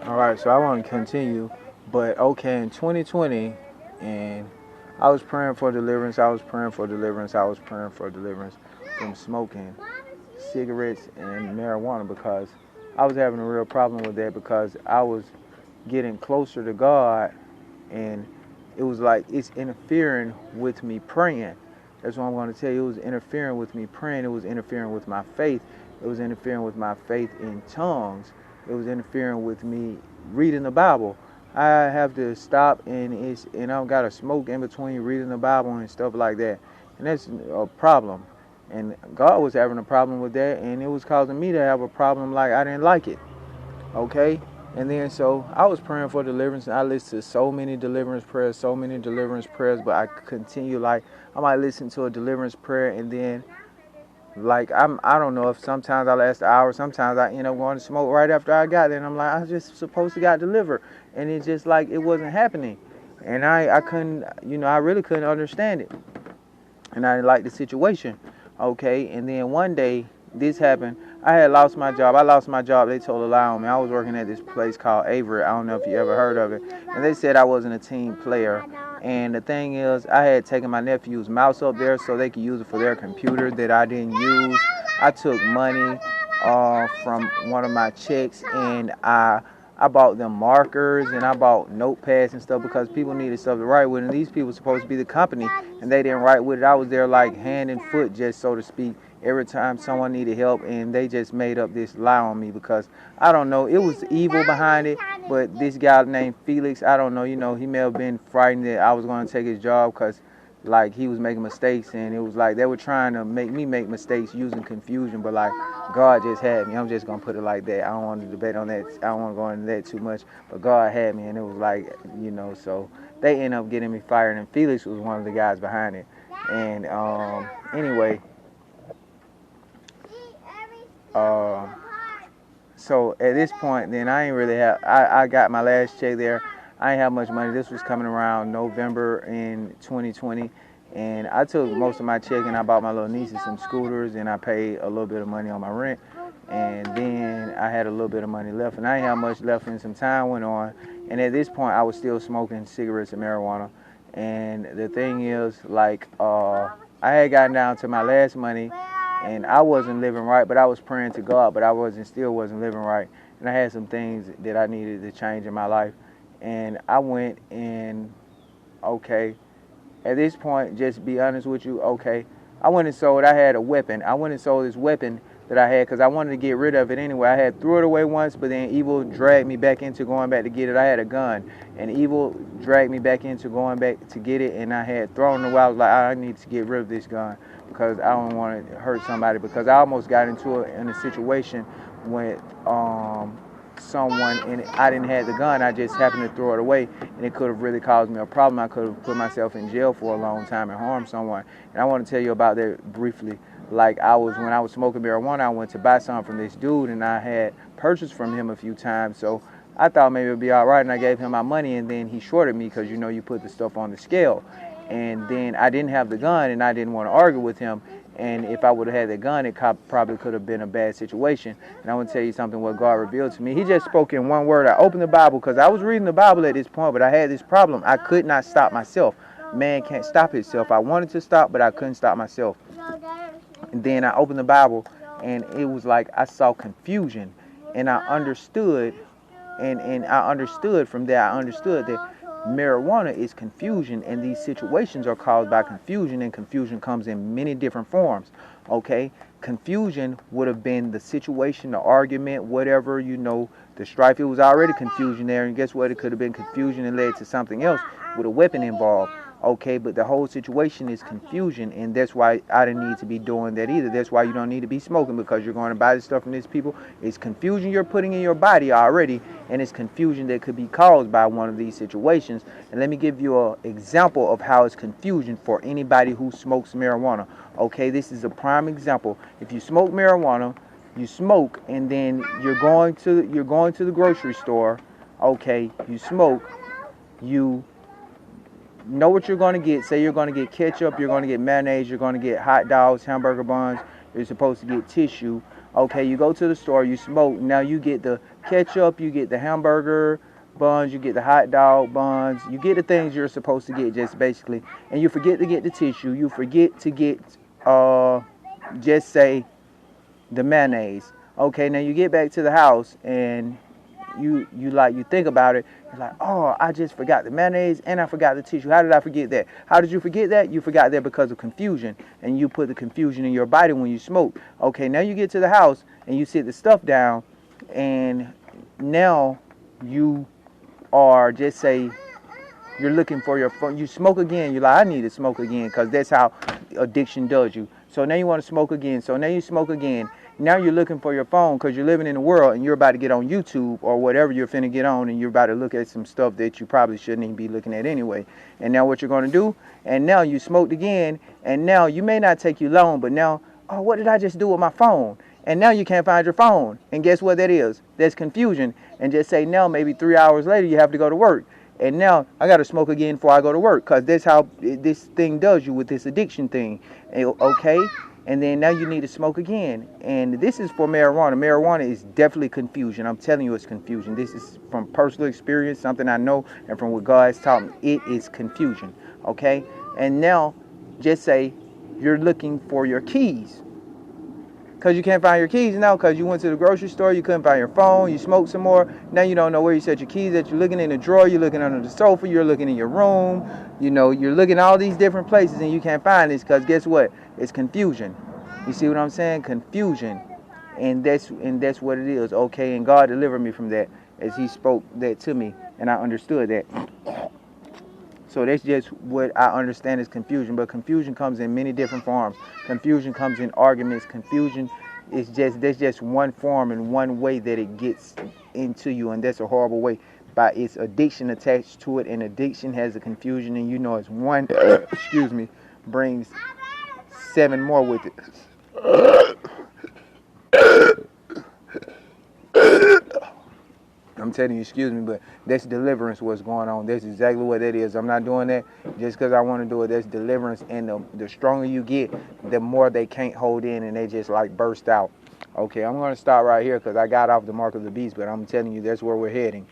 All right, so I want to continue, but okay, in 2020, and I was praying for deliverance. I was praying for deliverance. I was praying for deliverance from smoking cigarettes and marijuana because I was having a real problem with that because I was getting closer to God, and it was like it's interfering with me praying. That's what I'm going to tell you. It was interfering with me praying. It was interfering with my faith. It was interfering with my faith in tongues. It was interfering with me reading the Bible. I have to stop and I've got to smoke in between reading the Bible and stuff like that. And that's a problem. And God was having a problem with that, and it was causing me to have a problem like I didn't like it. Okay? And then so I was praying for deliverance, and I listened to so many deliverance prayers, but I continue like I might listen to a deliverance prayer and then like I don't know if sometimes I last an hour, sometimes I end up going to smoke right after I got there, and I'm like I was just supposed to got delivered, and it's just like it wasn't happening, and I couldn't I really couldn't understand it, and I didn't like the situation. Okay, and then one day this happened. I had lost my job. I lost my job. They told a lie on me. I was working at this place called Avery. I don't know if you ever heard of it. And they said I wasn't a team player. And the thing is, I had taken my nephew's mouse up there so they could use it for their computer that I didn't use. I took money from one of my checks, and I bought them markers and I bought notepads and stuff because people needed stuff to write with, and these people were supposed to be the company and they didn't write with it. I was there like hand and foot, just so to speak, every time someone needed help, and they just made up this lie on me because I don't know, it was evil behind it, but this guy named Felix, I don't know, he may have been frightened that I was going to take his job because like he was making mistakes, and it was like they were trying to make me make mistakes using confusion, but like God just had me. I'm just gonna put it like that. I don't want to debate on that. I don't want to go into that too much, but God had me, and it was like so they ended up getting me fired, and Felix was one of the guys behind it. And anyway, so at this point then I ain't really have I got my last check there. I ain't have much money. This was coming around November in 2020, and I took most of my check and I bought my little nieces some scooters, and I paid a little bit of money on my rent, and then I had a little bit of money left, and I ain't have much left, and some time went on, and at this point I was still smoking cigarettes and marijuana. And the thing is, like I had gotten down to my last money, and I wasn't living right, but I was praying to God, but I still wasn't living right, and I had some things that I needed to change in my life. And I went and, okay, at this point, just be honest with you, okay, I went and sold, I had a weapon. I went and sold this weapon that I had because I wanted to get rid of it anyway. I had threw it away once, but then evil dragged me back into going back to get it. I had a gun, and evil dragged me back into going back to get it, and I had thrown it away. I was like, I need to get rid of this gun because I don't want to hurt somebody, because I almost got into it in a situation with someone, and I didn't have the gun. I just happened to throw it away, and it could have really caused me a problem. I could have put myself in jail for a long time and harmed someone. And I want to tell you about that briefly. Like when I was smoking marijuana, I went to buy something from this dude, and I had purchased from him a few times, so I thought maybe it would be all right, and I gave him my money, and then he shorted me because you put the stuff on the scale. And then I didn't have the gun, and I didn't want to argue with him. And if I would have had the gun, it probably could have been a bad situation. And I want to tell you something what God revealed to me. He just spoke in one word. I opened the Bible because I was reading the Bible at this point, but I had this problem. I could not stop myself. Man can't stop himself. I wanted to stop, but I couldn't stop myself. And then I opened the Bible, and it was like I saw confusion. And I understood, and I understood from there, I understood that marijuana is confusion, and these situations are caused by confusion, and confusion comes in many different forms. Okay, confusion would have been the situation, the argument, whatever, the strife. It was already confusion there, and guess what? It could have been confusion and led to something else with a weapon involved. Okay, but the whole situation is confusion, and that's why I didn't need to be doing that either. That's why you don't need to be smoking, because you're going to buy this stuff from these people. It's confusion you're putting in your body already, and it's confusion that could be caused by one of these situations. And let me give you an example of how it's confusion for anybody who smokes marijuana. Okay, this is a prime example. If you smoke marijuana, you smoke, and then you're going to the grocery store. Okay, you smoke, you know what you're going to get. Say you're going to get ketchup, you're going to get mayonnaise, you're going to get hot dogs, hamburger buns, you're supposed to get tissue. Okay, you go to the store, you smoke, now you get the ketchup, you get the hamburger buns, you get the hot dog buns, you get the things you're supposed to get, just basically, and you forget to get the tissue, you forget to get, just say, the mayonnaise. Okay, now you get back to the house and you think about it. You're like, oh, I just forgot the mayonnaise and I forgot the tissue. How did I forget that? How did you forget that? You forgot that because of confusion, and you put the confusion in your body when you smoke. Okay, now you get to the house and you sit the stuff down, and now you are, just say, you're looking for your phone. You smoke again. You're like, I need to smoke again, because that's how addiction does you. So now you want to smoke again. So now you smoke again. Now you're looking for your phone because you're living in the world and you're about to get on YouTube or whatever you're finna get on, and you're about to look at some stuff that you probably shouldn't even be looking at anyway. And now what you're going to do, and now you smoked again, and now you may not take you long, but now, oh, what did I just do with my phone? And now you can't find your phone. And guess what that is? That's confusion. And just say now maybe 3 hours later you have to go to work. And now I got to smoke again before I go to work, because that's how this thing does you with this addiction thing. Okay? And then now you need to smoke again. And this is for marijuana. Marijuana is definitely confusion. I'm telling you, it's confusion. This is from personal experience, something I know, and from what God has taught me. It is confusion. Okay? And now, just say you're looking for your keys, because you can't find your keys now, because you went to the grocery store, you couldn't find your phone, you smoked some more, now you don't know where you set your keys at. You're looking in the drawer, you're looking under the sofa, you're looking in your room, you're looking all these different places, and you can't find this, because guess what? It's confusion. You see what I'm saying? Confusion. And that's what it is. Okay, and God delivered me from that as He spoke that to me, and I understood that. So that's just what I understand is confusion. But confusion comes in many different forms. Confusion comes in arguments. Confusion is there's just one form and one way that it gets into you, and that's a horrible way. By its addiction attached to it, and addiction has a confusion, and it's one, brings 7 more with it. I'm telling you, excuse me, but that's deliverance, what's going on. That's exactly what that is. I'm not doing that just because I want to do it. That's deliverance, and the stronger you get, the more they can't hold in, and they just like burst out. Okay, I'm going to stop right here because I got off the mark of the beast, but I'm telling you, that's where we're heading.